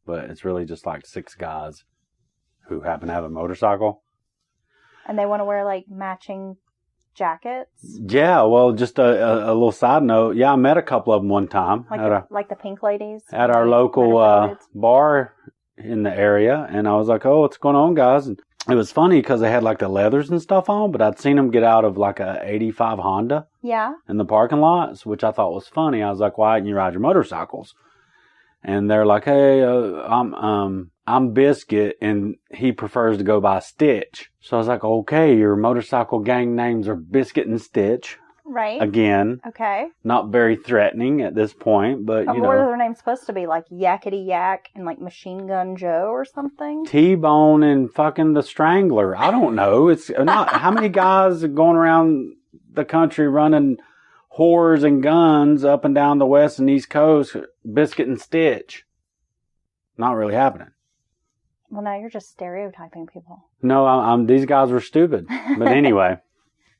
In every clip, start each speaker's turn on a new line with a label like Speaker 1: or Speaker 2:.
Speaker 1: but it's really just like 6 guys who happen to have a motorcycle.
Speaker 2: And they want to wear like matching jackets?
Speaker 1: Yeah, well, just a little side note. Yeah, I met a couple of them one time.
Speaker 2: Like the pink ladies?
Speaker 1: At our local bar in the area. And I was like, oh, what's going on, guys? And it was funny because they had like the leathers and stuff on, but I'd seen them get out of like a 85 Honda.
Speaker 2: Yeah.
Speaker 1: In the parking lots, which I thought was funny. I was like, why didn't you ride your motorcycles? And they're like, hey, I'm Biscuit, and he prefers to go by Stitch. So I was like, okay, your motorcycle gang names are Biscuit and Stitch.
Speaker 2: Right.
Speaker 1: Again.
Speaker 2: Okay.
Speaker 1: Not very threatening at this point, but you know.
Speaker 2: What are their names supposed to be? Like Yakety Yak and like Machine Gun Joe or something?
Speaker 1: T-Bone and fucking the Strangler. I don't know. It's not. How many guys are going around the country running whores and guns up and down the west and east coast? Biscuit and Stitch. Not really happening.
Speaker 2: Well, now you're just stereotyping people.
Speaker 1: No, these guys were stupid. But anyway.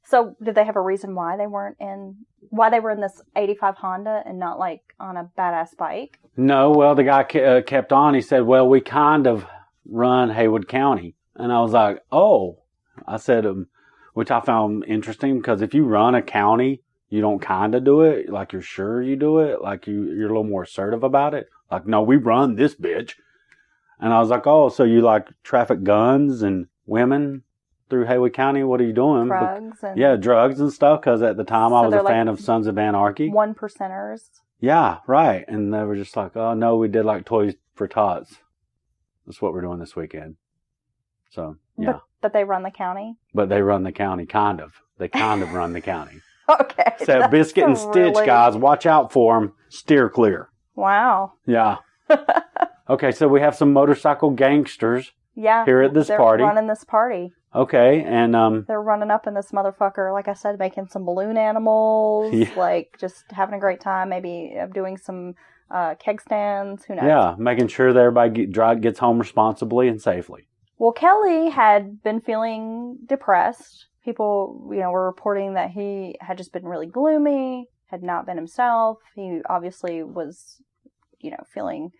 Speaker 2: So, did they have a reason why they were in this 85 Honda and not like on a badass bike?
Speaker 1: No, well, the guy kept on. He said, well, we kind of run Haywood County. And I was like, oh. I said, which I found interesting because if you run a county, you don't kind of do it. Like you're sure you do it. Like you're a little more assertive about it. Like, no, we run this bitch. And I was like, oh, so you like traffic guns and women through Haywood County? What are you doing?
Speaker 2: Drugs.
Speaker 1: Drugs and stuff. Because at the time I was a fan of Sons of Anarchy.
Speaker 2: 1%ers. Yeah,
Speaker 1: right. And they were just like, oh, no, we did like Toys for Tots. That's what we're doing this weekend. So, yeah.
Speaker 2: But they run the county?
Speaker 1: But they run the county, kind of. They kind of run the county.
Speaker 2: Okay.
Speaker 1: So Biscuit and Stitch, guys, watch out for them. Steer clear.
Speaker 2: Wow.
Speaker 1: Yeah. Okay, so we have some motorcycle gangsters here at this party.
Speaker 2: They're running this party.
Speaker 1: Okay, and
Speaker 2: they're running up in this motherfucker, like I said, making some balloon animals, like just having a great time, maybe doing some keg stands, who knows.
Speaker 1: Yeah, making sure that everybody gets home responsibly and safely.
Speaker 2: Well, Kelly had been feeling depressed. People, were reporting that he had just been really gloomy, had not been himself. He obviously was, feeling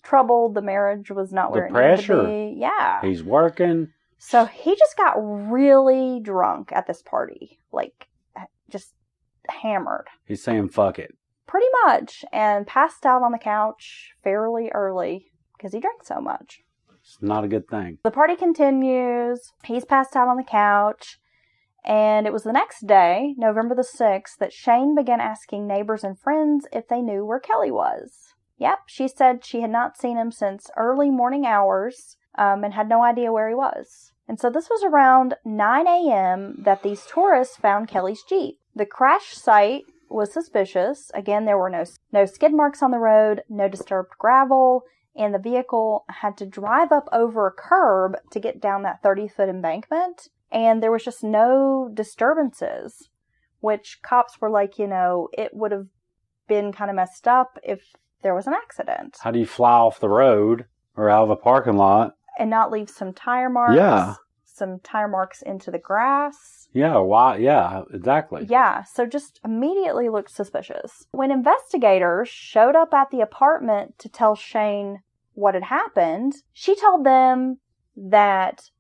Speaker 2: troubled. The marriage was not where it needed to be. Yeah.
Speaker 1: He's working.
Speaker 2: So he just got really drunk at this party. Like, just hammered.
Speaker 1: He's saying fuck it.
Speaker 2: Pretty much. And passed out on the couch fairly early because he drank so much.
Speaker 1: It's not a good thing.
Speaker 2: The party continues. He's passed out on the couch. And it was the next day, November the 6th, that Shayne began asking neighbors and friends if they knew where Kelly was. Yep, she said she had not seen him since early morning hours and had no idea where he was. And so this was around 9 a.m. that these tourists found Kelly's Jeep. The crash site was suspicious. Again, there were no skid marks on the road, no disturbed gravel, and the vehicle had to drive up over a curb to get down that 30-foot embankment. And there was just no disturbances, which cops were like, it would have been kind of messed up if there was an accident.
Speaker 1: How do you fly off the road or out of a parking lot?
Speaker 2: And not leave some tire marks.
Speaker 1: Yeah.
Speaker 2: Some tire marks into the grass.
Speaker 1: Yeah, why? Yeah, exactly.
Speaker 2: Yeah, so just immediately looked suspicious. When investigators showed up at the apartment to tell Shayne what had happened, she told them that,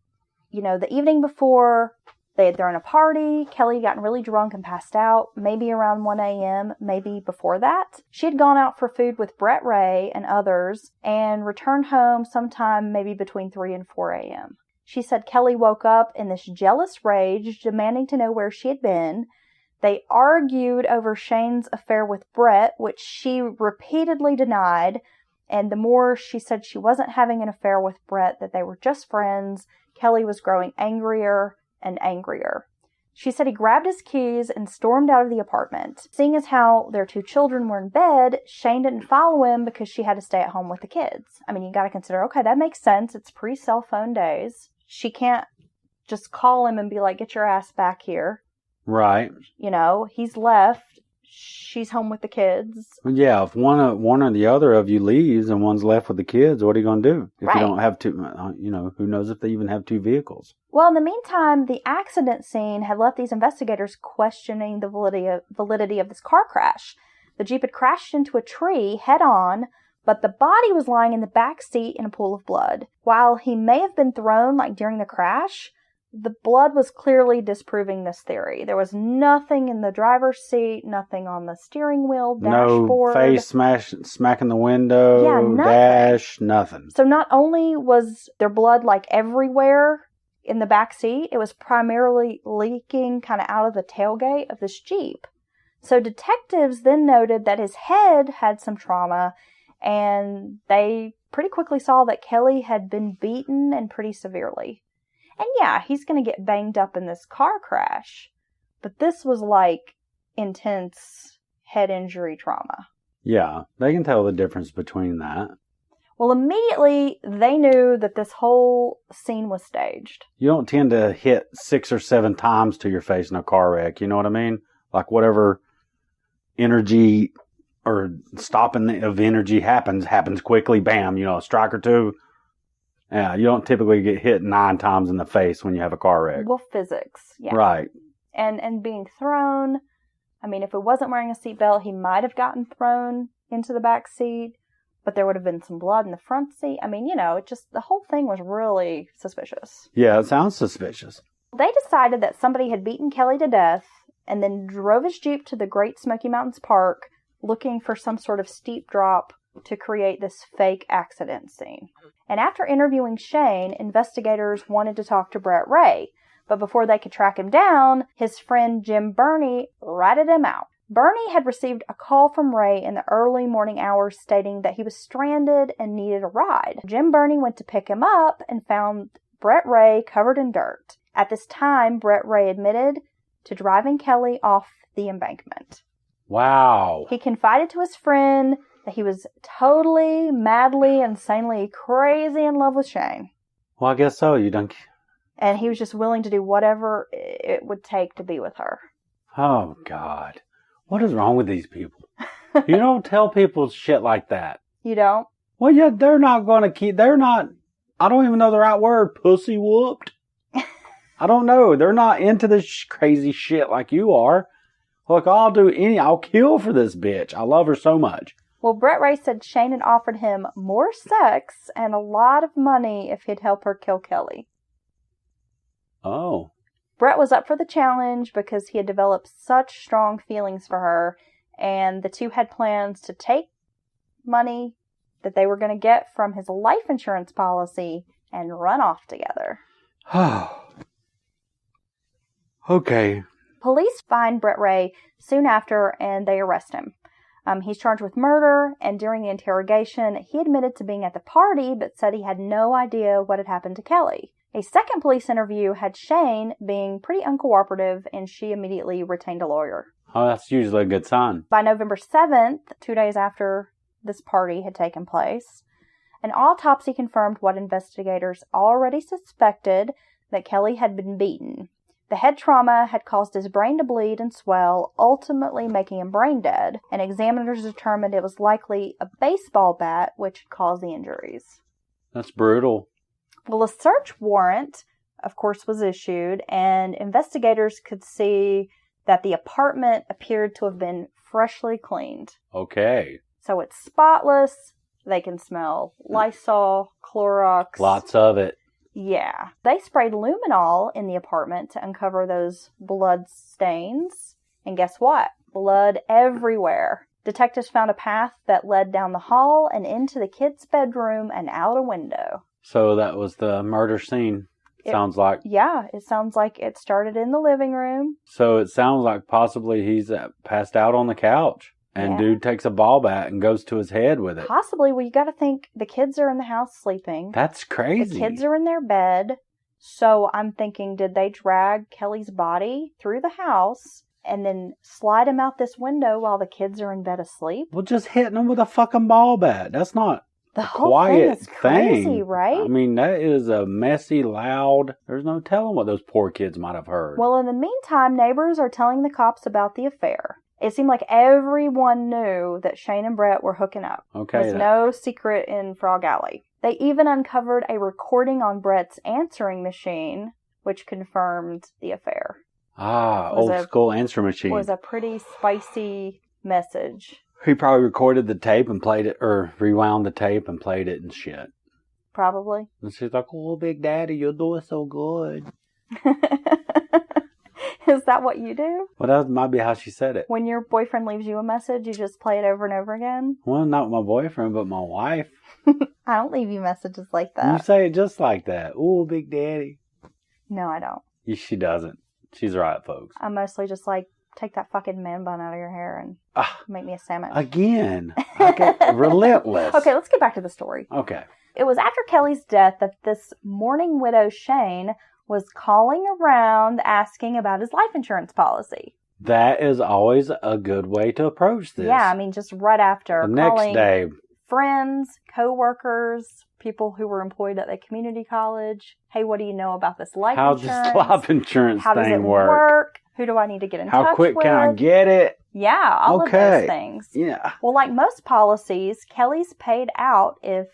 Speaker 2: the evening before, they had thrown a party. Kelly had gotten really drunk and passed out, maybe around 1 a.m., maybe before that. She had gone out for food with Brett Ray and others and returned home sometime maybe between 3 and 4 a.m. She said Kelly woke up in this jealous rage, demanding to know where she had been. They argued over Shayne's affair with Brett, which she repeatedly denied. And the more she said she wasn't having an affair with Brett, that they were just friends, Kelly was growing angrier and angrier. She said he grabbed his keys and stormed out of the apartment. Seeing as how their 2 children were in bed, Shayne didn't follow him because she had to stay at home with the kids. I mean, you got to consider, okay, that makes sense. It's pre-cell phone days. She can't just call him and be like, get your ass back here.
Speaker 1: Right.
Speaker 2: He's left. She's home with the kids.
Speaker 1: Yeah, if one or the other of you leaves and one's left with the kids, what are you going to do? If you don't have 2, who knows if they even have 2 vehicles?
Speaker 2: Well, in the meantime, the accident scene had left these investigators questioning the validity of this car crash. The Jeep had crashed into a tree head on But the body was lying in the back seat in a pool of blood. While he may have been thrown during the crash, the blood was clearly disproving this theory. There was nothing in the driver's seat, nothing on the steering wheel, dashboard.
Speaker 1: No face smacking the window,
Speaker 2: nothing.
Speaker 1: dash, nothing.
Speaker 2: So not only was there blood everywhere in the back seat, it was primarily leaking kind of out of the tailgate of this Jeep. So detectives then noted that his head had some trauma, and they pretty quickly saw that Kelly had been beaten and pretty severely. And yeah, he's going to get banged up in this car crash. But this was intense head injury trauma.
Speaker 1: Yeah, they can tell the difference between that.
Speaker 2: Well, immediately they knew that this whole scene was staged.
Speaker 1: You don't tend to hit 6 or 7 times to your face in a car wreck, you know what I mean? Whatever energy or stopping of energy happens quickly, bam, a strike or two. Yeah, you don't typically get hit 9 times in the face when you have a car wreck.
Speaker 2: Well, physics, yeah.
Speaker 1: Right.
Speaker 2: And being thrown, if it wasn't wearing a seatbelt, he might have gotten thrown into the back seat, but there would have been some blood in the front seat. The whole thing was really suspicious.
Speaker 1: Yeah, it sounds suspicious.
Speaker 2: They decided that somebody had beaten Kelly to death and then drove his Jeep to the Great Smoky Mountains Park looking for some sort of steep drop to create this fake accident scene. And after interviewing Shayne, investigators wanted to talk to Brett Ray, but before they could track him down, his friend Jim Burney ratted him out. Burney had received a call from Ray in the early morning hours stating that he was stranded and needed a ride. Jim Burney went to pick him up and found Brett Ray covered in dirt. At this time, Brett Ray admitted to driving Kelly off the embankment.
Speaker 1: Wow.
Speaker 2: He confided to his friend that he was totally, madly, insanely crazy in love with Shayne.
Speaker 1: Well, I guess so. You don't...
Speaker 2: And he was just willing to do whatever it would take to be with her.
Speaker 1: Oh, God. What is wrong with these people? You don't tell people shit like that.
Speaker 2: You don't?
Speaker 1: Well, yeah, they're not going to keep... They're not... I don't even know the right word. Pussy whooped? I don't know. They're not into this crazy shit like you are. Look, I'll kill for this bitch. I love her so much.
Speaker 2: Well, Brett Ray said Shayne had offered him more sex and a lot of money if he'd help her kill Kelly.
Speaker 1: Oh.
Speaker 2: Brett was up for the challenge because he had developed such strong feelings for her, and the two had plans to take money that they were going to get from his life insurance policy and run off together.
Speaker 1: Okay.
Speaker 2: Police find Brett Ray soon after, and they arrest him. He's charged with murder, and during the interrogation, he admitted to being at the party, but said he had no idea what had happened to Kelly. A second police interview had Shayne being pretty uncooperative, and she immediately retained a lawyer.
Speaker 1: Oh, that's usually a good sign.
Speaker 2: By November 7th, 2 days after this party had taken place, an autopsy confirmed what investigators already suspected, that Kelly had been beaten. The head trauma had caused his brain to bleed and swell, ultimately making him brain dead, and examiners determined it was likely a baseball bat which caused the injuries.
Speaker 1: That's brutal.
Speaker 2: Well, a search warrant, of course, was issued, and investigators could see that the apartment appeared to have been freshly cleaned.
Speaker 1: Okay.
Speaker 2: So it's spotless. They can smell Lysol, Clorox.
Speaker 1: Lots of it.
Speaker 2: Yeah. They sprayed luminol in the apartment to uncover those blood stains. And guess what? Blood everywhere. Detectives found a path that led down the hall and into the kid's bedroom and out a window.
Speaker 1: So that was the murder scene, sounds like.
Speaker 2: Yeah, it sounds like it started in the living room.
Speaker 1: So it sounds like possibly he's passed out on the couch. And dude takes a ball bat and goes to his head with it.
Speaker 2: Possibly. Well, you got to think the kids are in the house sleeping.
Speaker 1: That's crazy.
Speaker 2: The kids are in their bed. So I'm thinking, did they drag Kelly's body through the house and then slide him out this window while the kids are in bed asleep?
Speaker 1: Well, just hitting them with a fucking ball bat. That's not
Speaker 2: the
Speaker 1: a
Speaker 2: whole
Speaker 1: quiet
Speaker 2: thing. Is crazy, right?
Speaker 1: I mean, that is a messy, loud... There's no telling what those poor kids might have heard.
Speaker 2: Well, in the meantime, neighbors are telling the cops about the affair. It seemed like everyone knew that Shayne and Brett were hooking up.
Speaker 1: Okay.
Speaker 2: There's no secret in Frog Alley. They even uncovered a recording on Brett's answering machine, which confirmed the affair.
Speaker 1: Old school answer machine.
Speaker 2: Was a pretty spicy message.
Speaker 1: He probably recorded the tape and played it, or rewound the tape and played it and shit.
Speaker 2: Probably.
Speaker 1: And she's like, "Oh, Big Daddy, you're doing so good."
Speaker 2: Is that what you do?
Speaker 1: Well, that might be how she said it.
Speaker 2: When your boyfriend leaves you a message, you just play it over and over again?
Speaker 1: Well, not my boyfriend, but my wife.
Speaker 2: I don't leave you messages like that.
Speaker 1: You say it just like that. "Oh, Big Daddy."
Speaker 2: No, I don't.
Speaker 1: She doesn't. She's right, folks.
Speaker 2: I'm mostly just like, take that fucking man bun out of your hair and make me a sandwich.
Speaker 1: Again. I get relentless.
Speaker 2: Okay, let's get back to the story.
Speaker 1: Okay.
Speaker 2: It was after Kelly's death that this mourning widow, Shayne, was calling around asking about his life insurance policy.
Speaker 1: That is always a good way to approach this.
Speaker 2: Yeah, I mean, just right after.
Speaker 1: The next day.
Speaker 2: Friends, co-workers, people who were employed at the community college. Hey, what do you know about this life insurance?
Speaker 1: How does this life insurance
Speaker 2: How does it
Speaker 1: thing work?
Speaker 2: Who do I need to get in touch with?
Speaker 1: How quick can I get it?
Speaker 2: Yeah, all of those things.
Speaker 1: Yeah.
Speaker 2: Well, like most policies, Kelly's paid out if,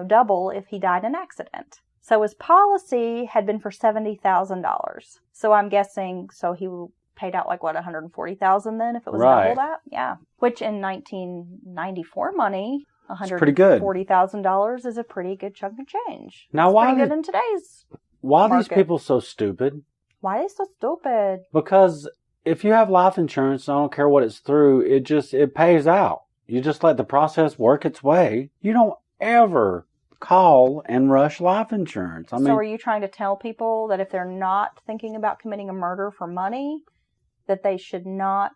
Speaker 2: double if he died in an accident. So his policy had been for $70,000. So I'm guessing, he paid out like, $140,000 then if it was double that? Yeah. Which in 1994 money, $140,000 is a pretty good chunk of change.
Speaker 1: Now,
Speaker 2: why pretty good in today's
Speaker 1: Why
Speaker 2: market.
Speaker 1: are these people so stupid?
Speaker 2: Why are they so stupid?
Speaker 1: Because if you have life insurance, I don't care what it's through, it pays out. You just let the process work its way. You don't ever call and rush life insurance.
Speaker 2: So are you trying to tell people that if they're not thinking about committing a murder for money, that they should not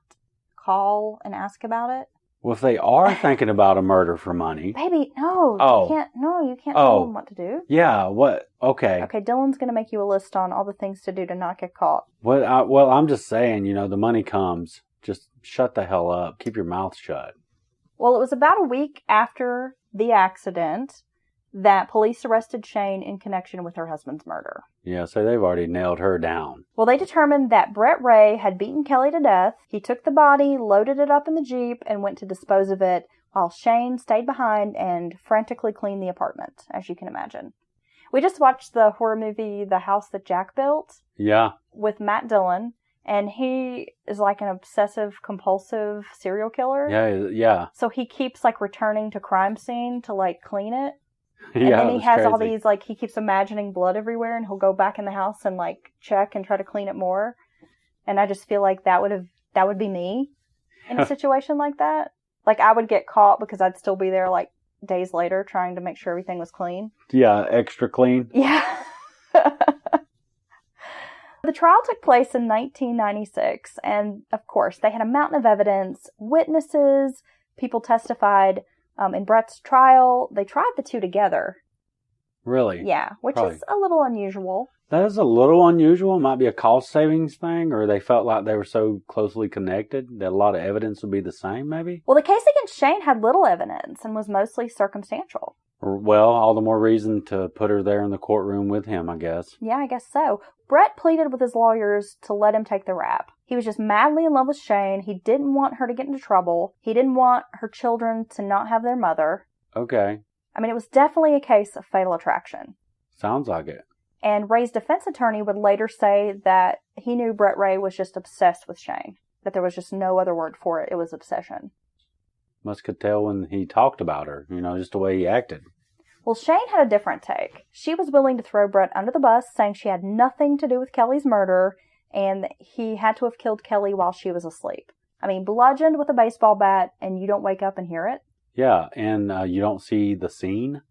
Speaker 2: call and ask about it?
Speaker 1: Well, if they are thinking about a murder for money.
Speaker 2: Baby, no. You can't tell them what to do.
Speaker 1: Yeah, what? Okay.
Speaker 2: Okay, Dylan's going to make you a list on all the things to do to not get caught.
Speaker 1: Well, I'm just saying, the money comes. Just shut the hell up. Keep your mouth shut.
Speaker 2: Well, it was about a week after the accident that police arrested Shayne in connection with her husband's murder.
Speaker 1: Yeah, so they've already nailed her down.
Speaker 2: Well, they determined that Brett Ray had beaten Kelly to death. He took the body, loaded it up in the Jeep, and went to dispose of it, while Shayne stayed behind and frantically cleaned the apartment, as you can imagine. We just watched the horror movie The House That Jack Built.
Speaker 1: Yeah.
Speaker 2: With Matt Dillon. And he is like an obsessive, compulsive serial killer.
Speaker 1: Yeah.
Speaker 2: So he keeps returning to crime scene to clean it.
Speaker 1: And
Speaker 2: then he has
Speaker 1: crazy.
Speaker 2: all these, he keeps imagining blood everywhere, and he'll go back in the house and, check and try to clean it more. And I just feel like that would be me in a situation like that. I would get caught because I'd still be there, days later trying to make sure everything was clean.
Speaker 1: Yeah, extra clean.
Speaker 2: Yeah. The trial took place in 1996, and, of course, they had a mountain of evidence, witnesses, people testified. In Brett's trial, they tried the two together.
Speaker 1: Really?
Speaker 2: Yeah, which is a little unusual.
Speaker 1: That is a little unusual. It might be a cost savings thing, or they felt like they were so closely connected that a lot of evidence would be the same, maybe?
Speaker 2: Well, the case against Shayne had little evidence and was mostly circumstantial.
Speaker 1: Well, all the more reason to put her there in the courtroom with him, I guess.
Speaker 2: Yeah, I guess so. Brett pleaded with his lawyers to let him take the rap. He was just madly in love with Shayne. He didn't want her to get into trouble. He didn't want her children to not have their mother.
Speaker 1: Okay.
Speaker 2: I mean, it was definitely a case of fatal attraction.
Speaker 1: Sounds like it.
Speaker 2: And Ray's defense attorney would later say that he knew Brett Ray was just obsessed with Shayne. That there was just no other word for it. It was obsession.
Speaker 1: Must could tell when he talked about her, just the way he acted.
Speaker 2: Well, Shayne had a different take. She was willing to throw Brett under the bus, saying she had nothing to do with Kelly's murder, and he had to have killed Kelly while she was asleep. I mean, bludgeoned with a baseball bat, and you don't wake up and hear it?
Speaker 1: Yeah, and you don't see the scene?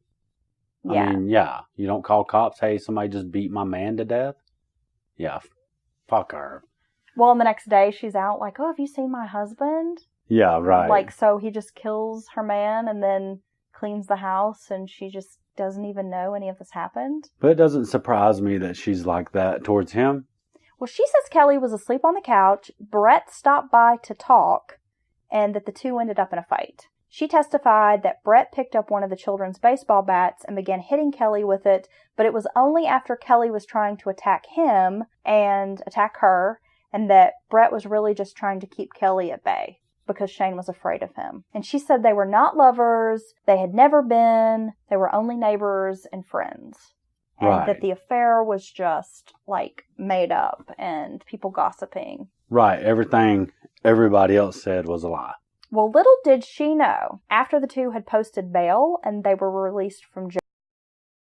Speaker 2: Yeah.
Speaker 1: I mean, yeah. You don't call cops, hey, somebody just beat my man to death? Yeah, fuck her.
Speaker 2: Well, and the next day she's out oh, have you seen my husband?
Speaker 1: Yeah, right.
Speaker 2: So he just kills her man and then cleans the house, and she just doesn't even know any of this happened.
Speaker 1: But it doesn't surprise me that she's like that towards him.
Speaker 2: Well, she says Kelly was asleep on the couch, Brett stopped by to talk, and that the two ended up in a fight. She testified that Brett picked up one of the children's baseball bats and began hitting Kelly with it, but it was only after Kelly was trying to attack him and attack her, and that Brett was really just trying to keep Kelly at bay because Shayne was afraid of him. And she said they were not lovers, they had never been, they were only neighbors and friends. And that the affair was just, made up and people gossiping.
Speaker 1: Right. Everything everybody else said was a lie.
Speaker 2: Well, little did she know, after the two had posted bail and they were released from jail,